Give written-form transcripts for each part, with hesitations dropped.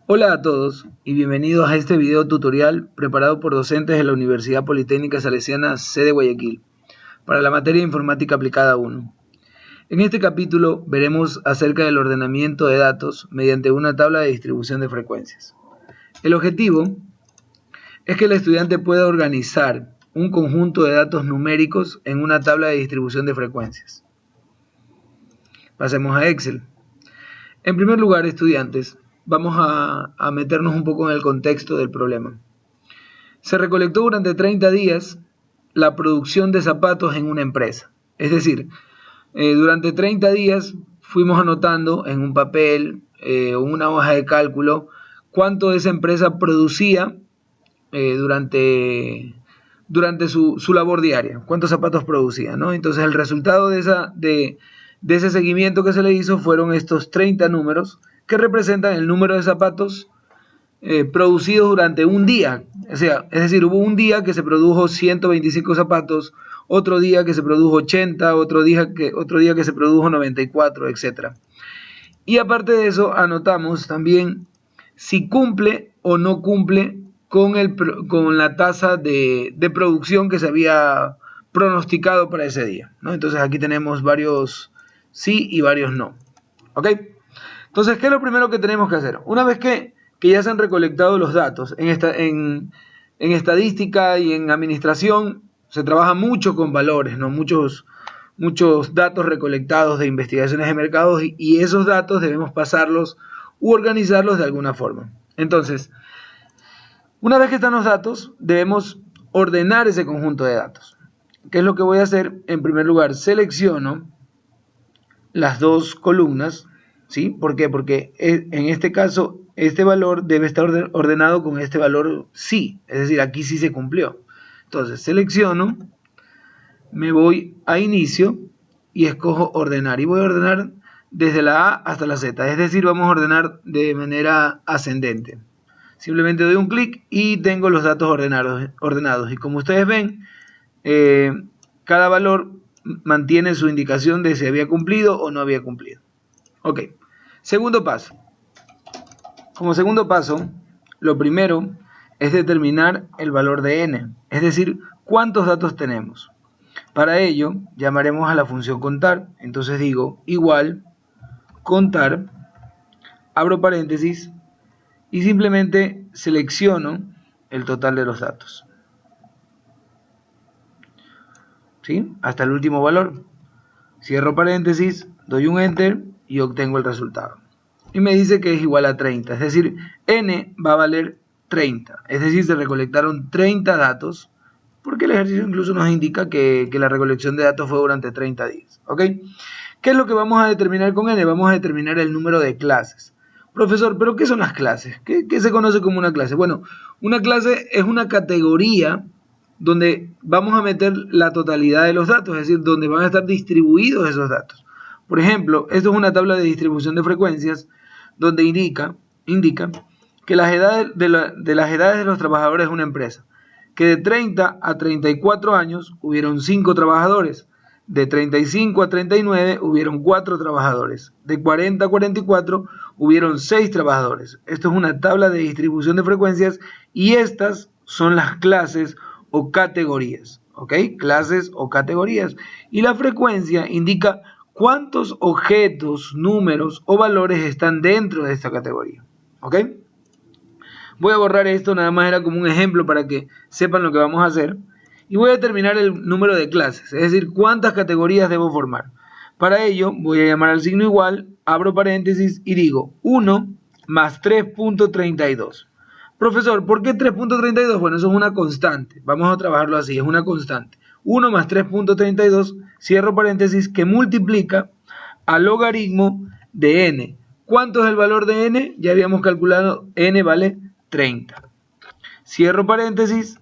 Hola a todos y bienvenidos a este video tutorial preparado por docentes de la Universidad Politécnica Salesiana sede Guayaquil para la materia de Informática Aplicada 1. En este capítulo veremos acerca del ordenamiento de datos mediante una tabla de distribución de frecuencias. El objetivo es que el estudiante pueda organizar un conjunto de datos numéricos en una tabla de distribución de frecuencias. Pasemos a Excel. En primer lugar, estudiantes, vamos a meternos un poco en el contexto del problema. Se recolectó durante 30 días la producción de zapatos en una empresa. Es decir, durante 30 días fuimos anotando en un papel o una hoja de cálculo cuánto esa empresa producía durante su labor diaria, cuántos zapatos producía, ¿no? Entonces el resultado de ese seguimiento que se le hizo fueron estos 30 números que representan el número de zapatos producidos durante un día. O sea, es decir, hubo un día que se produjo 125 zapatos, otro día que se produjo 80, otro día que se produjo 94, etc. Y aparte de eso, anotamos también si cumple o no cumple con la tasa de producción que se había pronosticado para ese día, ¿no? Entonces aquí tenemos varios sí y varios no. ¿Ok? Entonces, ¿qué es lo primero que tenemos que hacer? Una vez que ya se han recolectado los datos, en estadística y en administración se trabaja mucho con valores, ¿no? Muchos datos recolectados de investigaciones de mercados y esos datos debemos pasarlos u organizarlos de alguna forma. Entonces, una vez que están los datos, debemos ordenar ese conjunto de datos. ¿Qué es lo que voy a hacer? En primer lugar, selecciono las dos columnas, ¿sí? ¿Por qué? Porque en este caso, este valor debe estar ordenado con este valor sí, es decir, aquí sí se cumplió. Entonces, selecciono, me voy a inicio y escojo ordenar. Y voy a ordenar desde la A hasta la Z, es decir, vamos a ordenar de manera ascendente. Simplemente doy un clic y tengo los datos ordenados. Y como ustedes ven, cada valor mantiene su indicación de si había cumplido o no había cumplido. Ok, segundo paso. Como segundo paso, lo primero es determinar el valor de n, es decir, cuántos datos tenemos. Para ello, llamaremos a la función contar. Entonces digo igual contar, abro paréntesis, y simplemente selecciono el total de los datos, ¿sí? Hasta el último valor. Cierro paréntesis, doy un enter y obtengo el resultado. Y me dice que es igual a 30, es decir, n va a valer 30. Es decir, se recolectaron 30 datos, porque el ejercicio incluso nos indica que la recolección de datos fue durante 30 días. ¿Ok? ¿Qué es lo que vamos a determinar con n? Vamos a determinar el número de clases. Profesor, ¿pero qué son las clases? ¿Qué se conoce como una clase? Bueno, una clase es una categoría donde vamos a meter la totalidad de los datos, es decir, donde van a estar distribuidos esos datos. Por ejemplo, esto es una tabla de distribución de frecuencias donde indica que las edades de las edades de los trabajadores de una empresa, que de 30 a 34 años hubieron 5 trabajadores, de 35 a 39 hubieron 4 trabajadores, de 40 a 44 hubieron 6 trabajadores. Esto es una tabla de distribución de frecuencias y estas son las clases o categorías, ¿ok? Clases o categorías. Y la frecuencia indica cuántos objetos, números o valores están dentro de esta categoría, ¿ok? Voy a borrar esto, nada más era como un ejemplo para que sepan lo que vamos a hacer. Y voy a determinar el número de clases, es decir, cuántas categorías debo formar. Para ello, voy a llamar al signo igual, abro paréntesis y digo 1 más 3.32. Profesor, ¿por qué 3.32? Bueno, eso es una constante. Vamos a trabajarlo así, es una constante. 1 más 3.32, cierro paréntesis, que multiplica al logaritmo de n. ¿Cuánto es el valor de n? Ya habíamos calculado, n vale 30. Cierro paréntesis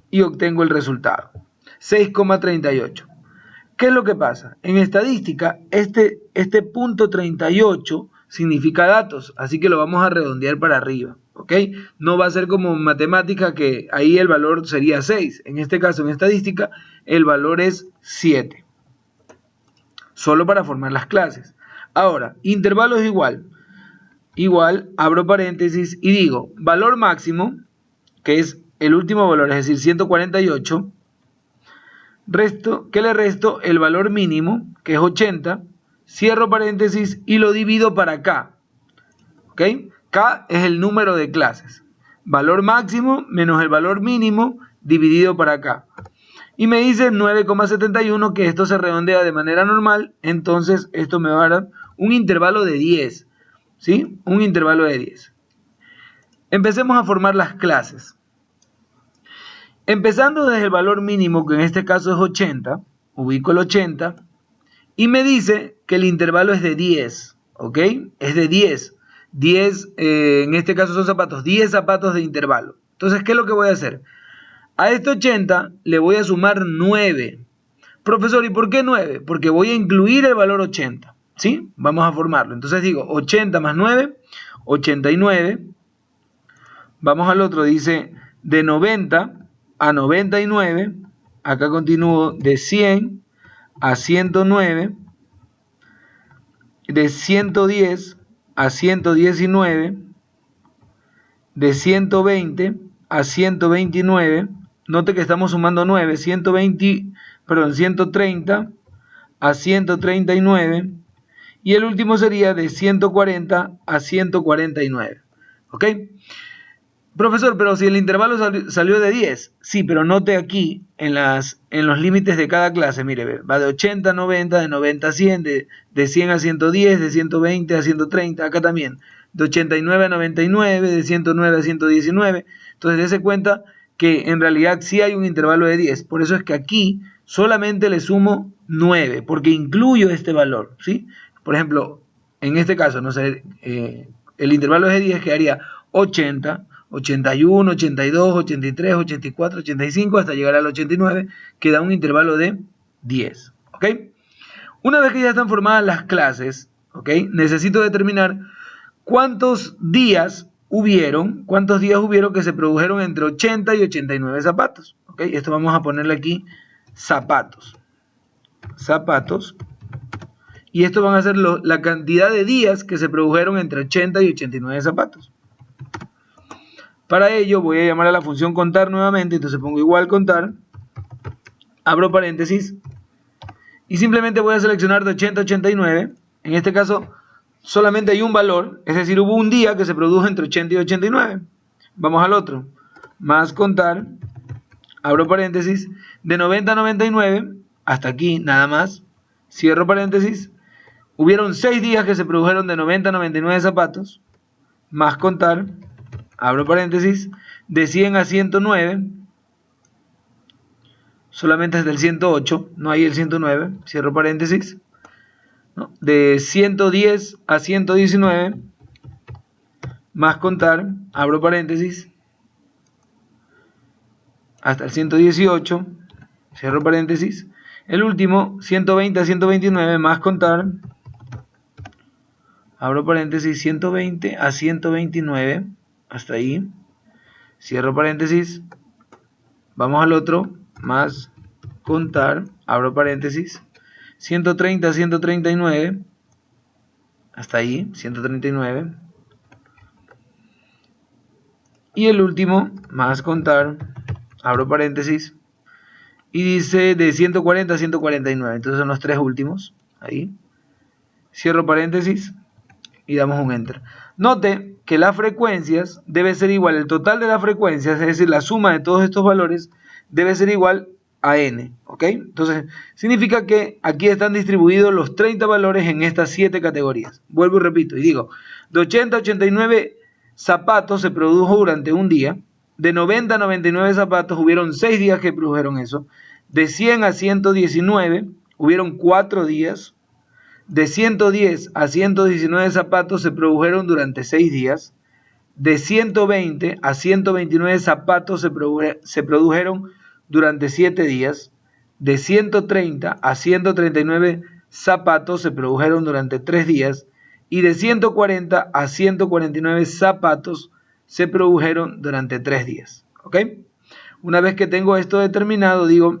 y obtengo el resultado, 6,38. ¿Qué es lo que pasa? En estadística, este punto 38 significa datos, así que lo vamos a redondear para arriba, ¿ok? No va a ser como en matemática que ahí el valor sería 6. En este caso, en estadística, el valor es 7. Solo para formar las clases. Ahora, intervalo es igual. igual, abro paréntesis y digo, valor máximo, que es el último valor, es decir, 148, que le resto el valor mínimo, que es 80, cierro paréntesis y lo divido para K. ¿Ok? K es el número de clases. Valor máximo menos el valor mínimo dividido para K. Y me dice 9,71, que esto se redondea de manera normal, entonces esto me va a dar un intervalo de 10. ¿Sí? Un intervalo de 10. Empecemos a formar las clases. Empezando desde el valor mínimo, que en este caso es 80, ubico el 80, y me dice que el intervalo es de 10, ¿ok? Es de 10. 10, en este caso son zapatos, 10 zapatos de intervalo. Entonces, ¿qué es lo que voy a hacer? A este 80 le voy a sumar 9. Profesor, ¿y por qué 9? Porque voy a incluir el valor 80, ¿sí? Vamos a formarlo. Entonces digo 80 más 9, 89. Vamos al otro, dice de 90 a 99. Acá continúo de 100 a 109. De 110 a 119. De 120 a 129. Note que estamos sumando 9, 130 a 139, y el último sería de 140 a 149. ¿Ok? Profesor, pero si el intervalo salió de 10, sí, pero note aquí en los límites de cada clase, mire, va de 80 a 90, de 90 a 100, de 100 a 110, de 120 a 130, acá también, de 89 a 99, de 109 a 119, entonces dése cuenta que en realidad sí hay un intervalo de 10, por eso es que aquí solamente le sumo 9, porque incluyo este valor, ¿sí? Por ejemplo, en este caso, no sé, el intervalo es de 10, quedaría 80, 81, 82, 83, 84, 85, hasta llegar al 89, que da un intervalo de 10, ¿ok? Una vez que ya están formadas las clases, ¿ok? Necesito determinar cuántos días hubieron que se produjeron entre 80 y 89 zapatos, ¿ok? Esto vamos a ponerle aquí zapatos, y esto van a ser la cantidad de días que se produjeron entre 80 y 89 zapatos. Para ello voy a llamar a la función contar nuevamente, entonces pongo igual contar, abro paréntesis, y simplemente voy a seleccionar de 80 a 89, en este caso solamente hay un valor, es decir, hubo un día que se produjo entre 80 y 89. Vamos al otro, más contar, abro paréntesis, de 90 a 99, hasta aquí nada más, cierro paréntesis, hubieron 6 días que se produjeron de 90 a 99 zapatos, más contar, abro paréntesis, de 100 a 109, solamente hasta el 108, no hay el 109, cierro paréntesis, ¿no? De 110 a 119, más contar, abro paréntesis, hasta el 118, cierro paréntesis, el último, 120 a 129, más contar, abro paréntesis, 120 a 129, hasta ahí, cierro paréntesis, vamos al otro, más contar, abro paréntesis, 130 a 139, hasta ahí, 139, y el último, más contar, abro paréntesis, y dice de 140 a 149, entonces son los tres últimos, ahí, cierro paréntesis, y damos un enter. Note que las frecuencias debe ser igual, el total de las frecuencias, es decir, la suma de todos estos valores, debe ser igual a n, ¿ok? Entonces, significa que aquí están distribuidos los 30 valores en estas 7 categorías. Vuelvo y repito, y digo, de 80 a 89 zapatos se produjo durante un día, de 90 a 99 zapatos hubieron 6 días que produjeron eso, de 100 a 119 hubieron 4 días, de 110 a 119 zapatos se produjeron durante 6 días. De 120 a 129 zapatos se produjeron durante 7 días. De 130 a 139 zapatos se produjeron durante 3 días. Y de 140 a 149 zapatos se produjeron durante 3 días. ¿Ok? Una vez que tengo esto determinado, digo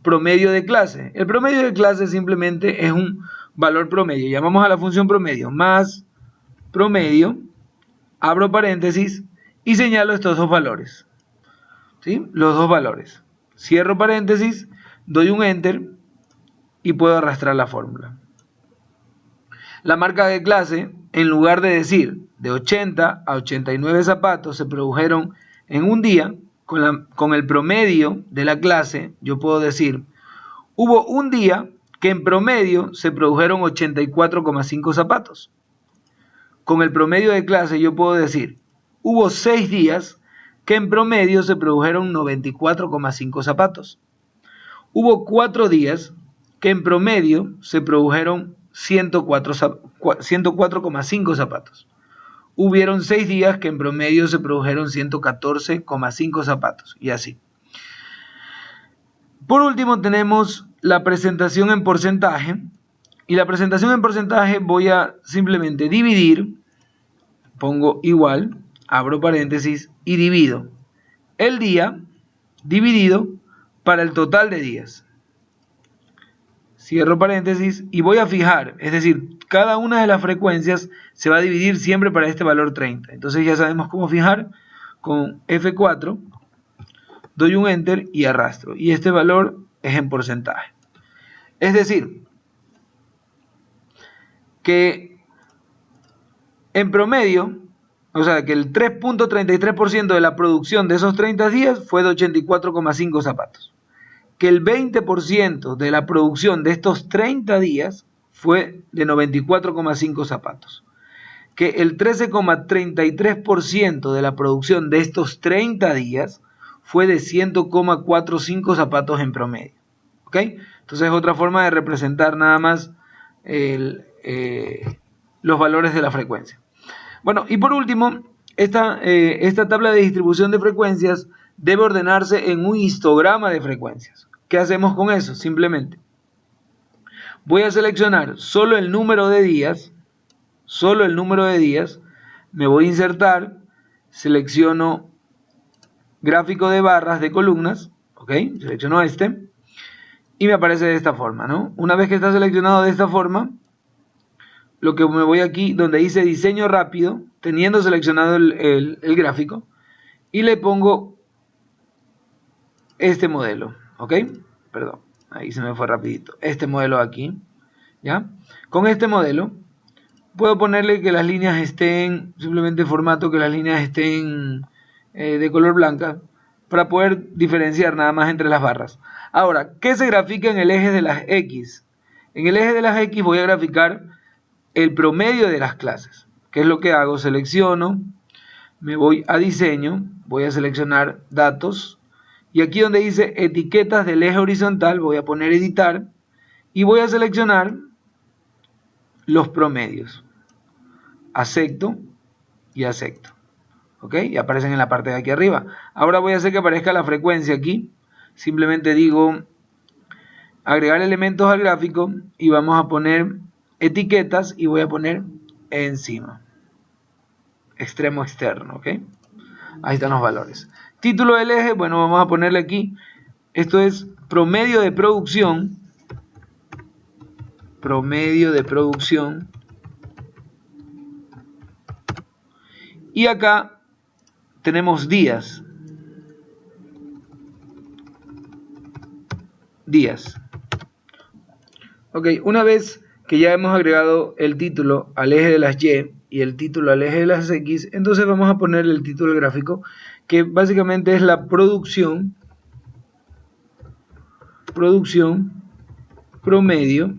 promedio de clase. El promedio de clase simplemente es un valor promedio. Llamamos a la función promedio más promedio, abro paréntesis y señalo estos dos valores, ¿sí? Los dos valores. Cierro paréntesis, doy un enter y puedo arrastrar la fórmula. La marca de clase, en lugar de decir de 80 a 89 zapatos se produjeron en un día, con el promedio de la clase, yo puedo decir, hubo un día que en promedio se produjeron 84,5 zapatos. Con el promedio de clase yo puedo decir, hubo 6 días que en promedio se produjeron 94,5 zapatos. Hubo 4 días que en promedio se produjeron 104,5 zapatos. Hubieron 6 días que en promedio se produjeron 114,5 zapatos, y así. Por último tenemos la presentación en porcentaje, y la presentación en porcentaje voy a simplemente dividir, pongo igual, abro paréntesis y divido el día dividido para el total de días. Cierro paréntesis y voy a fijar, es decir, cada una de las frecuencias se va a dividir siempre para este valor 30. Entonces ya sabemos cómo fijar. Con F4 doy un enter y arrastro. Y este valor es en porcentaje. Es decir, que en promedio, o sea, que el 3.33% de la producción de esos 30 días fue de 84,5 zapatos. Que el 20% de la producción de estos 30 días fue de 94,5 zapatos. Que el 13,33% de la producción de estos 30 días fue de 100,45 zapatos en promedio. ¿Ok? Entonces es otra forma de representar nada más los valores de la frecuencia. Bueno, y por último, esta tabla de distribución de frecuencias debe ordenarse en un histograma de frecuencias. ¿Qué hacemos con eso? Simplemente voy a seleccionar solo el número de días, me voy a insertar, selecciono gráfico de barras de columnas, ¿ok? Selecciono este y me aparece de esta forma, ¿no? Una vez que está seleccionado de esta forma, lo que me voy aquí donde dice diseño rápido, teniendo seleccionado el gráfico, y le pongo este modelo, ¿ok? Perdón, ahí se me fue rapidito. Este modelo aquí, ¿ya? Con este modelo puedo ponerle que las líneas estén, simplemente formato que las líneas estén de color blanca, para poder diferenciar nada más entre las barras. Ahora, ¿qué se grafica en el eje de las X? En el eje de las X voy a graficar el promedio de las clases. ¿Qué es lo que hago? Selecciono, me voy a diseño, voy a seleccionar datos, y aquí donde dice etiquetas del eje horizontal voy a poner editar, y voy a seleccionar los promedios. Acepto y acepto. ¿Ok? Y aparecen en la parte de aquí arriba. Ahora voy a hacer que aparezca la frecuencia aquí. Simplemente digo agregar elementos al gráfico y vamos a poner etiquetas y voy a poner encima. Extremo externo, ¿ok? Ahí están los valores. Título del eje, bueno, vamos a ponerle aquí. Esto es promedio de producción. Promedio de producción. Y acá tenemos días. Días. Ok, una vez que ya hemos agregado el título al eje de las Y y el título al eje de las X, entonces vamos a ponerle el título al gráfico, que básicamente es la producción promedio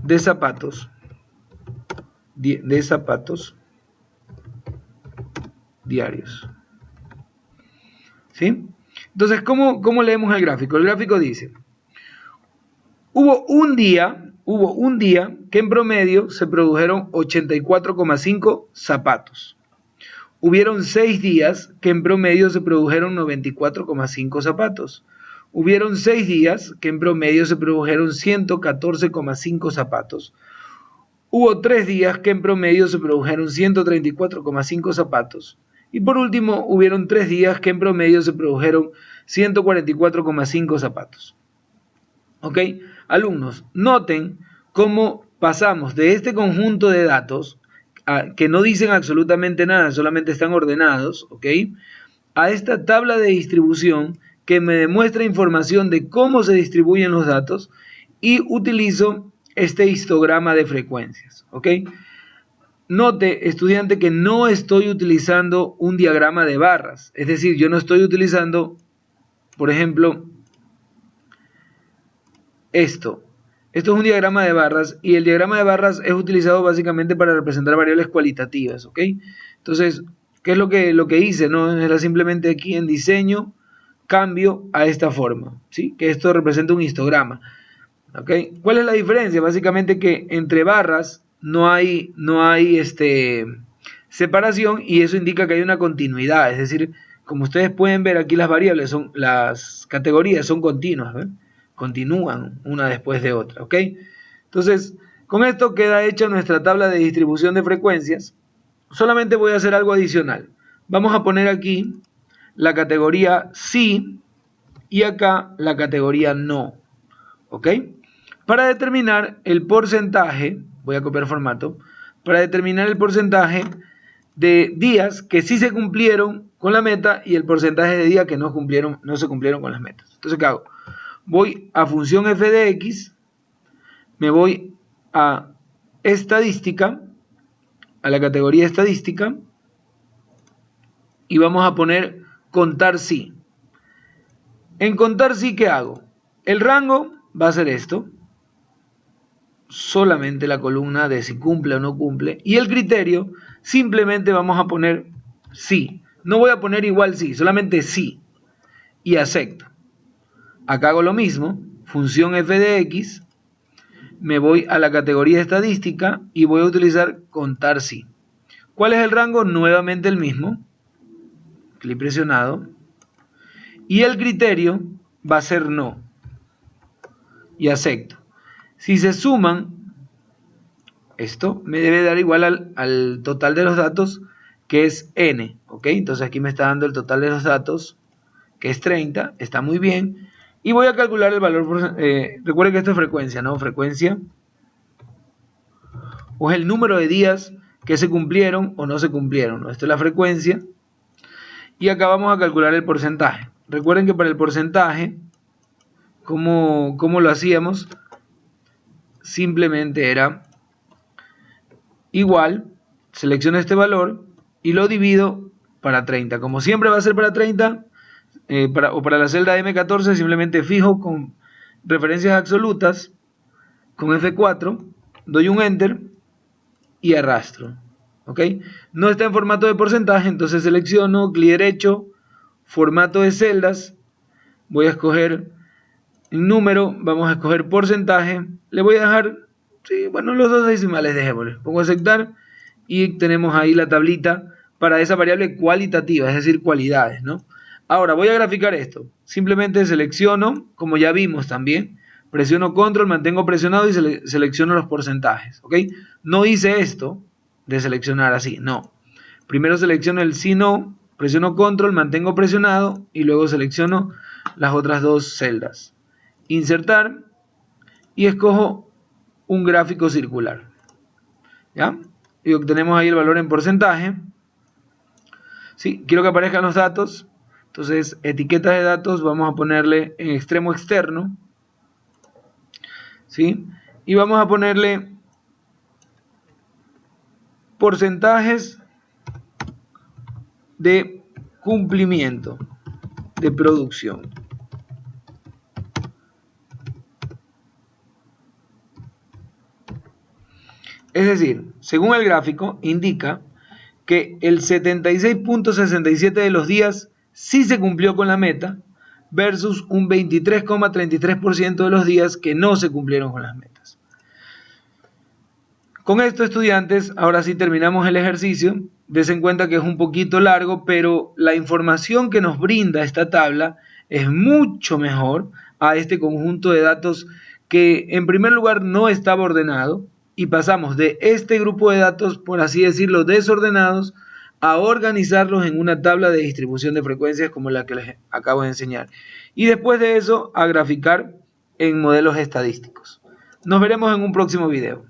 de zapatos diarios. ¿Sí? Entonces, ¿cómo leemos el gráfico? El gráfico dice, hubo un día que en promedio se produjeron 84,5 zapatos. Hubieron 6 días que en promedio se produjeron 94,5 zapatos. Hubieron 6 días que en promedio se produjeron 114,5 zapatos. Hubo 3 días que en promedio se produjeron 134,5 zapatos. Y por último, hubieron 3 días que en promedio se produjeron 144,5 zapatos. ¿Ok? Alumnos, noten cómo pasamos de este conjunto de datos, que no dicen absolutamente nada, solamente están ordenados, ¿ok? A esta tabla de distribución que me demuestra información de cómo se distribuyen los datos y utilizo este histograma de frecuencias, ¿ok? Note, estudiante, que no estoy utilizando un diagrama de barras, es decir, yo no estoy utilizando, por ejemplo, esto. Esto es un diagrama de barras y el diagrama de barras es utilizado básicamente para representar variables cualitativas, ¿ok? Entonces, ¿qué es lo que hice? No era simplemente aquí en diseño, cambio a esta forma, ¿sí? Que esto representa un histograma, ¿ok? ¿Cuál es la diferencia? Básicamente que entre barras no hay separación y eso indica que hay una continuidad, es decir, como ustedes pueden ver aquí las categorías son continuas, ¿ven? Continúan una después de otra, ¿ok? Entonces, con esto queda hecha nuestra tabla de distribución de frecuencias. Solamente voy a hacer algo adicional. Vamos a poner aquí la categoría sí y acá la categoría no, ¿ok? Para determinar el porcentaje, voy a copiar formato, para determinar el porcentaje de días que sí se cumplieron con la meta y el porcentaje de días que no se cumplieron con las metas. Entonces, ¿qué hago? Voy a función f de x, me voy a estadística, a la categoría estadística, y vamos a poner contar sí. En contar sí, ¿qué hago? El rango va a ser esto, solamente la columna de si cumple o no cumple, y el criterio simplemente vamos a poner sí. No voy a poner igual sí, solamente sí, y acepto. Acá hago lo mismo, función f de x, me voy a la categoría estadística y voy a utilizar contar sí. ¿Cuál es el rango? Nuevamente el mismo, clic presionado, y el criterio va a ser no, y acepto. Si se suman, esto me debe dar igual al total de los datos, que es n, ¿ok? Entonces aquí me está dando el total de los datos, que es 30, está muy bien, y voy a calcular el valor, recuerden que esto es frecuencia, ¿no? Frecuencia, o es el número de días que se cumplieron o no se cumplieron, ¿no? Esto es la frecuencia, y acá vamos a calcular el porcentaje. Recuerden que para el porcentaje, ¿cómo lo hacíamos? Simplemente era igual, selecciono este valor y lo divido para 30. Como siempre va a ser para 30, para la celda M14, simplemente fijo con referencias absolutas, con F4, doy un Enter y arrastro. ¿Ok? No está en formato de porcentaje, entonces selecciono, clic derecho, formato de celdas, voy a escoger el número, vamos a escoger porcentaje, le voy a dejar, sí, bueno, los dos decimales dejémosle, pongo aceptar y tenemos ahí la tablita para esa variable cualitativa, es decir, cualidades, ¿no? Ahora voy a graficar esto, simplemente selecciono, como ya vimos también, presiono control, mantengo presionado y selecciono los porcentajes, ¿ok? No hice esto de seleccionar así, no. Primero selecciono el sí, no, presiono control, mantengo presionado y luego selecciono las otras dos celdas. Insertar y escojo un gráfico circular, ¿ya? Y obtenemos ahí el valor en porcentaje. ¿Sí? Quiero que aparezcan los datos, entonces etiquetas de datos vamos a ponerle en extremo externo, ¿sí? Y vamos a ponerle porcentajes de cumplimiento de producción. Es decir, según el gráfico, indica que el 76.67 de los días sí se cumplió con la meta versus un 23,33% de los días que no se cumplieron con las metas. Con esto, estudiantes, ahora sí terminamos el ejercicio. Des en cuenta que es un poquito largo, pero la información que nos brinda esta tabla es mucho mejor a este conjunto de datos que en primer lugar no estaba ordenado y pasamos de este grupo de datos, por así decirlo, desordenados a organizarlos en una tabla de distribución de frecuencias como la que les acabo de enseñar. Y después de eso a graficar en modelos estadísticos. Nos veremos en un próximo video.